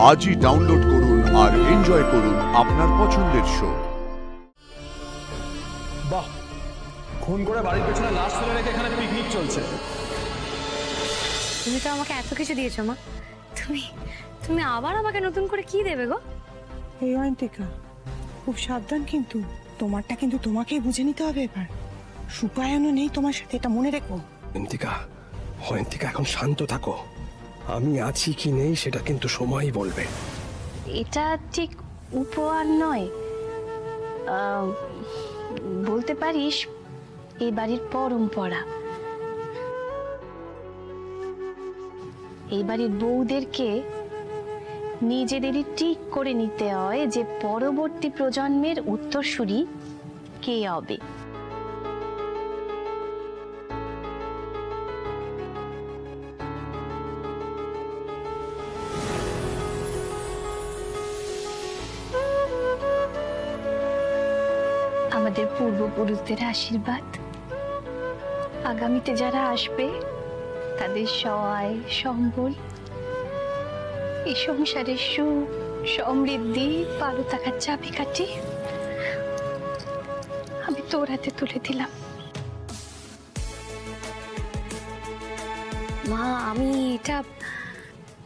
আজই ডাউনলোড করুন আর এনজয় করুন আপনার পছন্দের শো। বাহ, খুন করে বাড়ির পেছনে লাশ ফেলে রেখে এখানে পিকনিক চলছে। তুমি তো আমাকে এত কিছু দিয়েছো মা, তুমি তুমি আবার আমাকে নতুন করে কি দেবে গো? এই অয়ন্তিকা, খুব সাবধান কিন্তু, তোমারটা কিন্তু তোমাকেই বুঝে নিতে হবে এবার। সুপায়নও নেই তোমার সাথে, এটা মনে রেখো। অয়ন্তিকা এখন শান্ত থাকো, আমি আছি কি নেই সেটা কিন্তু সময়ই বলবে। এটা ঠিক উপহার নয়, বলতে পারিস এই বাড়ির পরম্পরা। এই বাড়ির বউদেরকে নিজেদেরই ঠিক করে নিতে হয় যে পরবর্তী প্রজন্মের উত্তরসূরি কে হবে। আমাদের পূর্বপুরুষদের আশীর্বাদ আগামীতে যারা আসবে তাদের সহায় সম্বল, এই সংসারের সুখ সমৃদ্ধি ভালো থাকার চাবিকাঠি আমি তোর হাতে তুলে দিলাম। মা, আমি এটা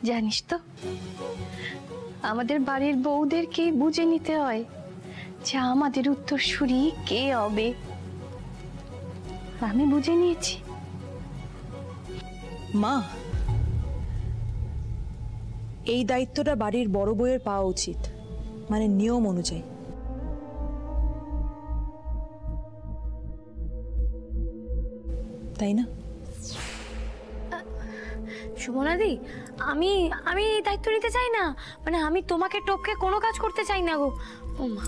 জানিস তো, আমাদের বাড়ির বউদেরকে বুঝে নিতে হয় যে আমাদের উত্তরসূরি কে হবে। আমি বুঝে নিয়েছি। মা, এই দায়িত্বটা বাড়ির বড় বউয়ের পাওয়া উচিত, মানে নিয়ম অনুযায়ী। তাই না সুমনাদি? আমি আমি দায়িত্ব নিতে চাই না, মানে আমি তোমাকে টপকে কোনো কাজ করতে চাই না গো। ও মা,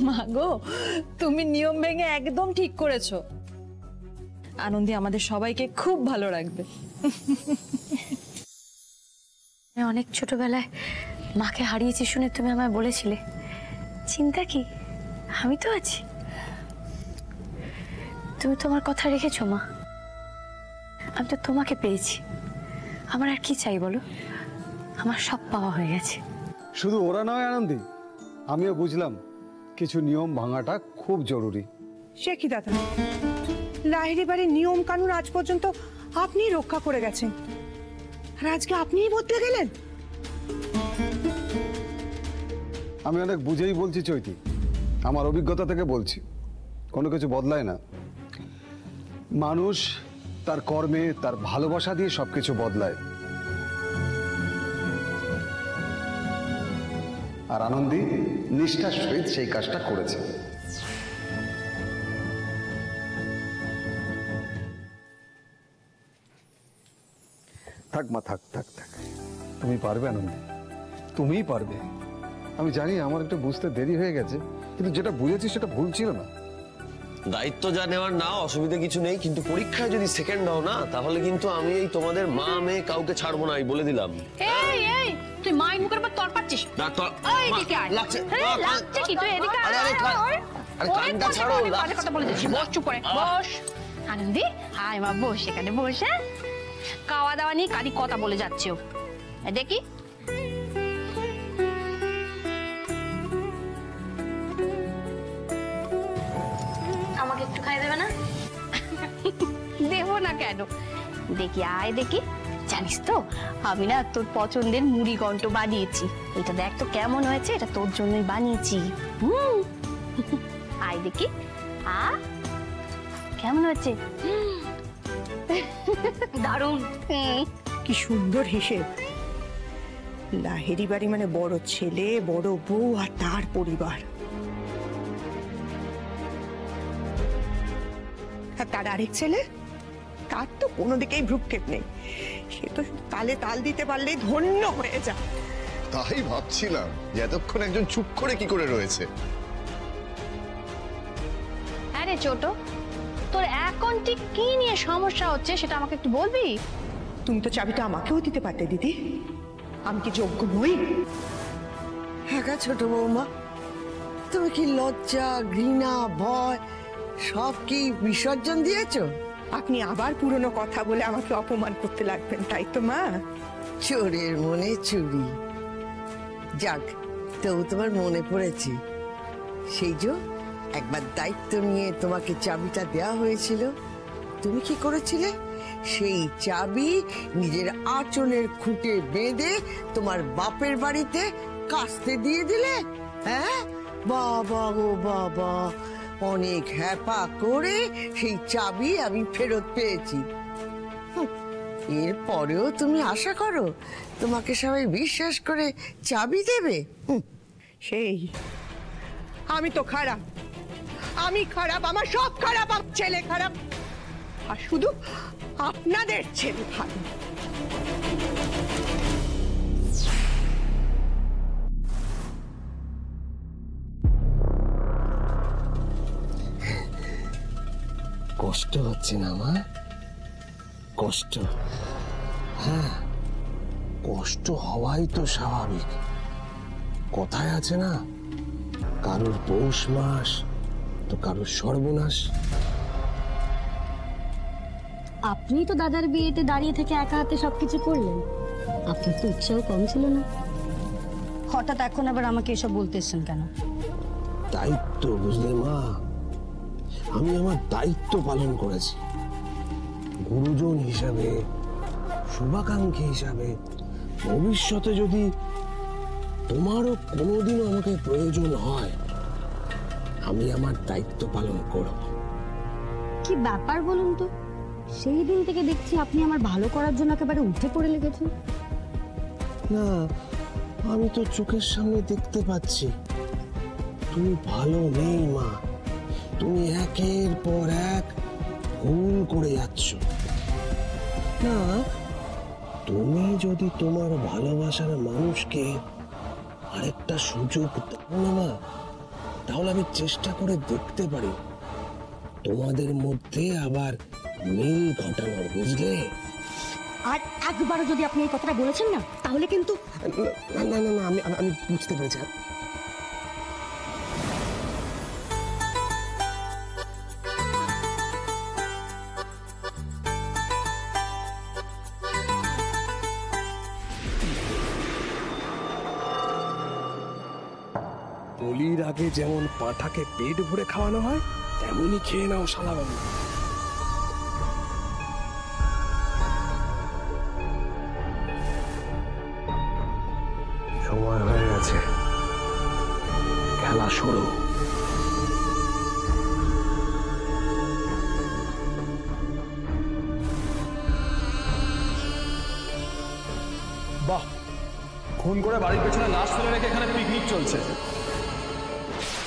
মাগো, তুমি নিয়ম ভেঙে একদম ঠিক করেছো। আনন্দী আমাদের সবাইকে খুব ভালো রাখবে। অনেক ছোটবেলায় মাকে হারিয়েছি শুনে তুমি আমায় বলেছিলে, চিন্তা কি, আমি তো আছি। তুমি তোমার কথা রেখেছো মা, আমি তো তোমাকে পেয়েছি। আমার আর কি চাই বলো? আমার সব পাওয়া হয়ে গেছে। শুধু ওরা নয় আনন্দী, আমিও বুঝলাম কিছু নিয়ম ভাঙাটা খুব জরুরি। সে কি দাদা, লাহিড়ী বাড়ির নিয়ম কানুন আজ পর্যন্ত আপনি রক্ষা করে গেছেন, আর আজকে আপনিই বদলে গেলেন। আমি অনেক বুঝেই বলছি চৈতি, আমার অভিজ্ঞতা থেকে বলছি, কোনো কিছু বদলায় না। মানুষ তার কর্মে তার ভালোবাসা দিয়ে সবকিছু বদলায়। আর আনন্দী নিষ্ঠার সহিত সেই কাজটা করেছে। থাক মা, থাক থাক থাক, তুমি পারবে আনন্দী, তুমিই পারবে। আমি জানি আমার একটু বুঝতে দেরি হয়ে গেছে, কিন্তু যেটা বুঝেছি সেটা ভুল ছিল না। দায়িত্ব যা নেওয়ার নাও, অসুবিধা কিছু নেই, কিন্তু পরীক্ষায় যদি সেকেন্ড হও না, তাহলে কিন্তু আমি এই তোমাদের মা মেয়ে কাউকে ছাড়বো না, এই বলে দিলাম। এই এই, তুই মায়ের মুখের উপর তর পাচ্ছিস? না তো এদিকে আয়। লাগছে, লাগছে কি? তুই এদিকে আয়। আরে কানটা ছাড়ো। বাজে কথা বলে দিচ্ছি, বস, চুপ করে বস। আনন্দী, আয় মা, বস এখানে, বস। হ্যাঁ, খাওয়া দাওয়া নিয়ে কাদি কথা বলে যাচ্ছে ও, দেখি। আমাকে একটু খাই দেবে না? দেবো না কেন, দেখি, আয় দেখি। জানিস তো, আমি না তোর পছন্দের মুড়ি ঘন্ট বানিয়েছি। এটা দেখ তো কেমন হয়েছে, এটা তোর জন্যই বানিয়েছি। আয় দেখি, কেমন হয়েছে? দারুণ। কি সুন্দর হিসেব। লাহিড়ী বাড়ি মানে বড় ছেলে, বড় বউ আর তার পরিবার, আর তার আরেক ছেলে, তার তো কোনো দিকেই ভ্রুক্ষেপ নেই। সে তো তালে তাল দিতে পারলেই ধন্য হয়ে যায়। তাই ভাবছিলাম যে এতক্ষণ একজন চুপ করে কি করে রয়েছে। হ্যাঁ রে ছোট, তোর এখন ঠিক কি নিয়ে সমস্যা হচ্ছে সেটা আমাকে একটু বলবি? তুমি তো চাবিটা আমাকেও দিতে পারতে দিদি। আমি কি যোগ্য নই? হ্যাঁ ছোট বৌমা, তুমি কি লজ্জা, ঘৃণা, ভয় সব কি বিসর্জন দিয়েছো? আপনি আবার পুরনো কথা বলে আমাকে অপমান করতে লাগবেন, তাই তো মা? চোরের মনে চুরি। যাক, তবু তোমার মনে পড়েছে। সেই যে একবার দায়িত্ব নিয়ে তোমাকে চাবিটা দেওয়া হয়েছিল, তুমি কি করেছিলে? সেই চাবি নিজের আঁচলের খুঁটে বেঁধে তোমার বাপের বাড়িতে কাস্তে দিয়ে দিলে। হ্যাঁ বাবা গো বাবা, অনেক হ্যাপা করে সেই চাবি আমি ফেরত পেয়েছি। এরপরেও তুমি আশা করো তোমাকে সবাই বিশ্বাস করে চাবি দেবে? সেই আমি তো খারাপ, আমি খারাপ, আমার সব খারাপ, আমার ছেলে খারাপ, আর শুধু আপনাদের ছেলে ভালো। কষ্ট হচ্ছে না মা? কষ্ট, হ্যাঁ, কষ্ট হওয়াই তো স্বাভাবিক। কথায় আছে না, কারোর পৌষ মাস তো কারোর সর্বনাশ। আপনি তো দাদার বিয়েতে দাঁড়িয়ে থেকে একা হাতে সবকিছু করলেন, আপনার তো উৎসাহ কম ছিল না। হঠাৎ এখন আবার আমাকে এসব বলতে এসছেন কেন? দায়িত্ব, বুঝলে মা, আমি আমার দায়িত্ব পালন করেছি। গুরুজন হিসাবে, শুভাকাঙ্ক্ষী হিসাবে, ভবিষ্যতে যদি তোমারও কোনোদিনও আমাকে প্রয়োজন হয়, আমি আমার দায়িত্ব পালন করব। কি ব্যাপার বলুন তো, সেই দিন থেকে দেখছি আপনি আমার ভালো করার জন্য একেবারে উঠে পড়ে লেগেছেন। না, আমি তো চোখের সামনে দেখতে পাচ্ছি তুমি ভালো নেই মা। তুমি একের পর এক ভুল করে যাচ্ছ। না, তুমি যদি তোমার ভালোবাসার মানুষকে আরেকটা সুযোগ দাও না মা, তাহলে আমি চেষ্টা করে দেখতে পারি তোমাদের মধ্যে আবার মিল ঘটানোর, বুঝলে? আর একবারও যদি আপনি এই কথাটা বলেছেন না, তাহলে কিন্তু না না না, আমি বুঝতে পেরেছি। বলির আগে যেমন পাঁঠাকে পেট ভরে খাওয়ানো হয়, তেমনই খেয়ে নাও শালাবাবু। সময় হয়ে গেছে, খেলা শুরু। বাহ, খুন করে বাড়ির পেছনে লাশ ফেলে রেখে এখানে পিকনিক চলছে।